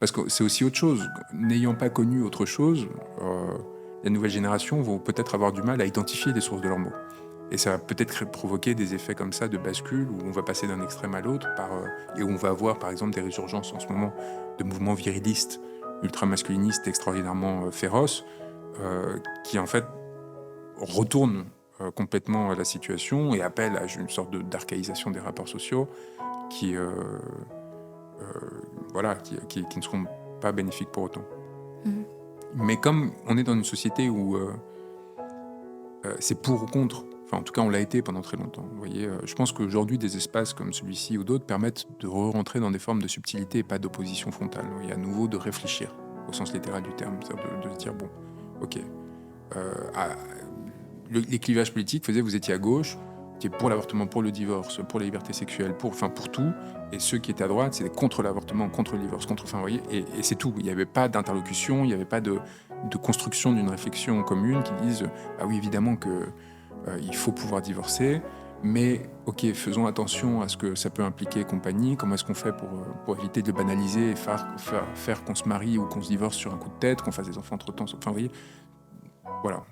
Parce que c'est aussi autre chose. N'ayant pas connu autre chose, les nouvelles générations vont peut-être avoir du mal à identifier les sources de leurs mots. Et ça va peut-être provoquer des effets comme ça de bascule, où on va passer d'un extrême à l'autre, et où on va avoir par exemple des résurgences en ce moment de mouvements virilistes, ultra-masculinistes extraordinairement féroces, qui en fait retournent complètement la situation et appellent à une sorte d'archaïsation des rapports sociaux qui, qui ne seront pas bénéfiques pour autant. Mmh. Mais comme on est dans une société où c'est pour ou contre, enfin en tout cas on l'a été pendant très longtemps, vous voyez, je pense qu'aujourd'hui des espaces comme celui-ci ou d'autres permettent de rentrer dans des formes de subtilité et pas d'opposition frontale. Et à nouveau de réfléchir au sens littéral du terme, c'est-à-dire de se dire bon, ok, les clivages politiques faisaient vous étiez à gauche, vous étiez pour l'avortement, pour le divorce, pour la liberté sexuelle, pour tout, et ceux qui étaient à droite c'était contre l'avortement, contre le divorce, contre, enfin vous voyez, et c'est tout. Il n'y avait pas d'interlocution, il n'y avait pas de construction d'une réflexion commune qui dise ah oui évidemment que il faut pouvoir divorcer, mais ok, faisons attention à ce que ça peut impliquer et compagnie. Comment est-ce qu'on fait pour éviter de le banaliser et faire qu'on se marie ou qu'on se divorce sur un coup de tête, qu'on fasse des enfants entre temps. Enfin, vous voyez, voilà.